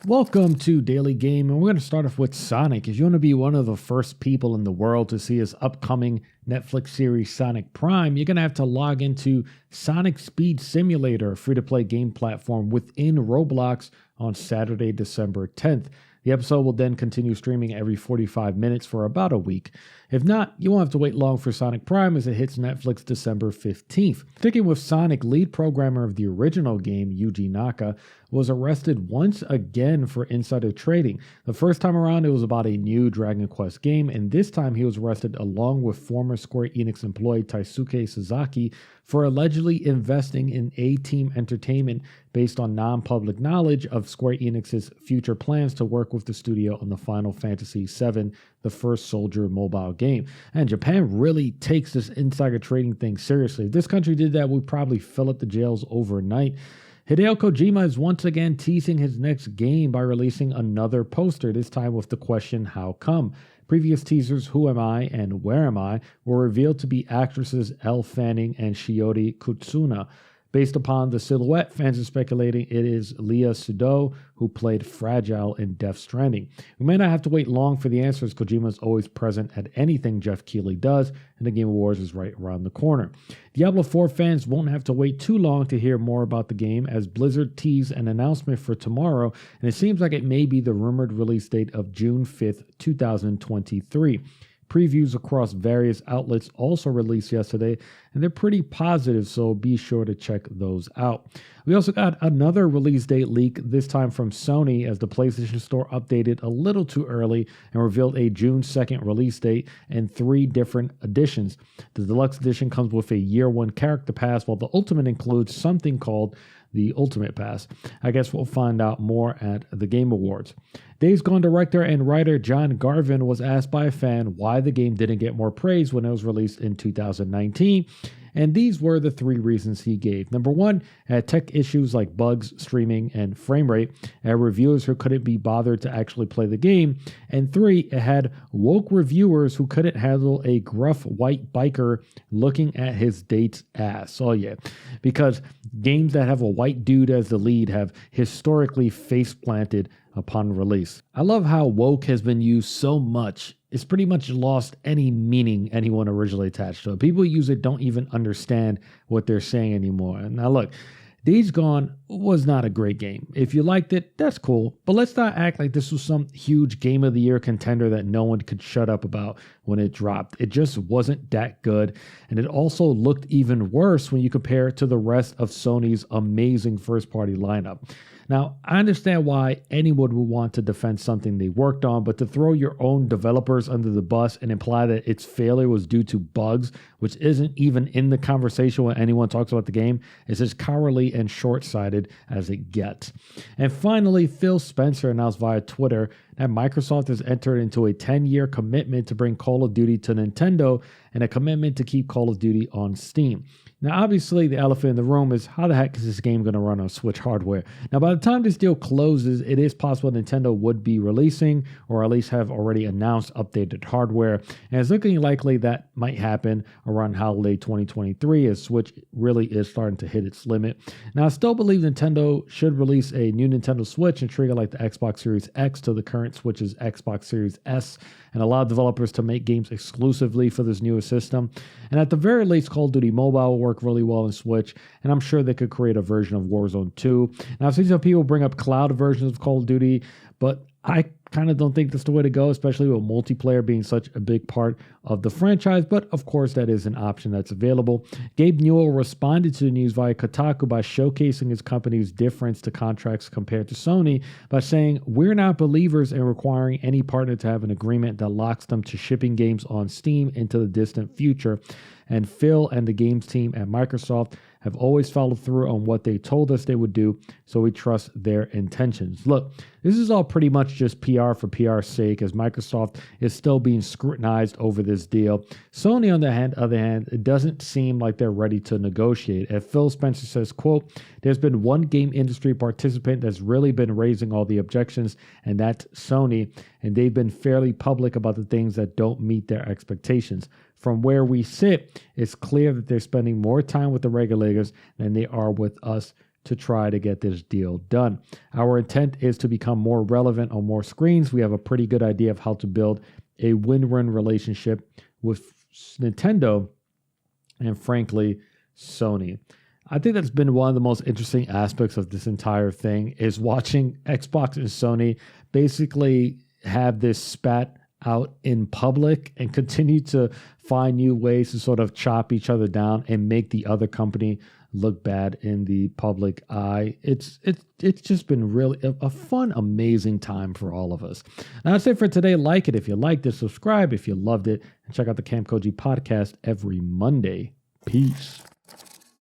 Welcome to Daily Game, and we're going to start off with Sonic. If you want to be one of the first people in the world to see his upcoming Netflix series Sonic Prime, you're going to have to log into Sonic Speed Simulator, a free-to-play game platform within Roblox on Saturday, December 10th. The episode will then continue streaming every 45 minutes for about a week. If not, you won't have to wait long for Sonic Prime as it hits Netflix December 15th. Sticking with Sonic, lead programmer of the original game, Yuji Naka, was arrested once again for insider trading. The first time around, it was about a new Dragon Quest game, and this time he was arrested along with former Square Enix employee Taisuke Sasaki for allegedly investing in A-Team Entertainment based on non-public knowledge of Square Enix's future plans to work with the studio on the Final Fantasy VII, the first Soldier mobile game. And Japan really takes this insider trading thing seriously. If this country did that, we'd probably fill up the jails overnight. Hideo Kojima is once again teasing his next game by releasing another poster, this time with the question, how come? Previous teasers, Who Am I and Where Am I, were revealed to be actresses Elle Fanning and Shiori Kutsuna. Based upon the silhouette, fans are speculating it is Léa Seydoux, who played Fragile in Death Stranding. We may not have to wait long for the answers. Kojima is always present at anything Jeff Keighley does, and the Game Awards is right around the corner. Diablo 4 fans won't have to wait too long to hear more about the game, as Blizzard teased an announcement for tomorrow, and it seems like it may be the rumored release date of June 5th, 2023. Previews across various outlets also released yesterday, and they're pretty positive, so be sure to check those out. We also got another release date leak, this time from Sony, as the PlayStation Store updated a little too early and revealed a June 2nd release date and 3 different editions. The Deluxe Edition comes with a Year 1 Character Pass, while the Ultimate includes something called the Ultimate Pass. I guess we'll find out more at the Game Awards. Days Gone director and writer John Garvin was asked by a fan why the game didn't get more praise when it was released in 2019, and these were the 3 reasons he gave. Number 1, it had tech issues like bugs, streaming, and frame rate. It had reviewers who couldn't be bothered to actually play the game. And 3, it had woke reviewers who couldn't handle a gruff white biker looking at his date's ass. Oh yeah, because games that have a white dude as the lead have historically face planted upon release. I love how woke has been used so much. It's pretty much lost any meaning anyone originally attached to it. People who use it don't even understand what they're saying anymore. Now look, Days Gone was not a great game. If you liked it, that's cool, but let's not act like this was some huge Game of the Year contender that no one could shut up about when it dropped. It just wasn't that good, and it also looked even worse when you compare it to the rest of Sony's amazing first-party lineup. Now, I understand why anyone would want to defend something they worked on, but to throw your own developers under the bus and imply that its failure was due to bugs, which isn't even in the conversation when anyone talks about the game, is as cowardly and short-sighted as it gets. And finally, Phil Spencer announced via Twitter that Microsoft has entered into a 10-year commitment to bring Call of Duty to Nintendo and a commitment to keep Call of Duty on Steam. Now, obviously, the elephant in the room is how the heck is this game going to run on Switch hardware? Now, by the time this deal closes, it is possible Nintendo would be releasing, or at least have already announced, updated hardware. And it's looking likely that might happen around holiday 2023 as Switch really is starting to hit its limit. Now, I still believe Nintendo should release a new Nintendo Switch and trigger like the Xbox Series X to the current Switch's Xbox Series S and allow developers to make games exclusively for this newer system. And at the very least, Call of Duty Mobile will work really well in Switch, and I'm sure they could create a version of Warzone 2. Now, I've seen some people bring up cloud versions of Call of Duty, but I kind of don't think that's the way to go, especially with multiplayer being such a big part of the franchise, but of course that is an option that's available. Gabe Newell responded to the news via Kotaku by showcasing his company's difference to contracts compared to Sony by saying, "We're not believers in requiring any partner to have an agreement that locks them to shipping games on Steam into the distant future. And Phil and the games team at Microsoft have always followed through on what they told us they would do, so we trust their intentions." Look, this is all pretty much just PR for PR's sake, as Microsoft is still being scrutinized over this deal. Sony, on the other hand, it doesn't seem like they're ready to negotiate. As Phil Spencer says, quote, "There's been one game industry participant that's really been raising all the objections, and that's Sony, and they've been fairly public about the things that don't meet their expectations. From where we sit, it's clear that they're spending more time with the regulators than they are with us to try to get this deal done. Our intent is to become more relevant on more screens. We have a pretty good idea of how to build a win-win relationship with Nintendo and, frankly, Sony. I think that's been one of the most interesting aspects of this entire thing is watching Xbox and Sony basically have this spat out in public and continue to find new ways to sort of chop each other down and make the other company look bad in the public eye. It's just been really a fun, amazing time for all of us. Now, that's it for today. Like it if you liked it, subscribe if you loved it, and check out the Camp Koji podcast every Monday. Peace.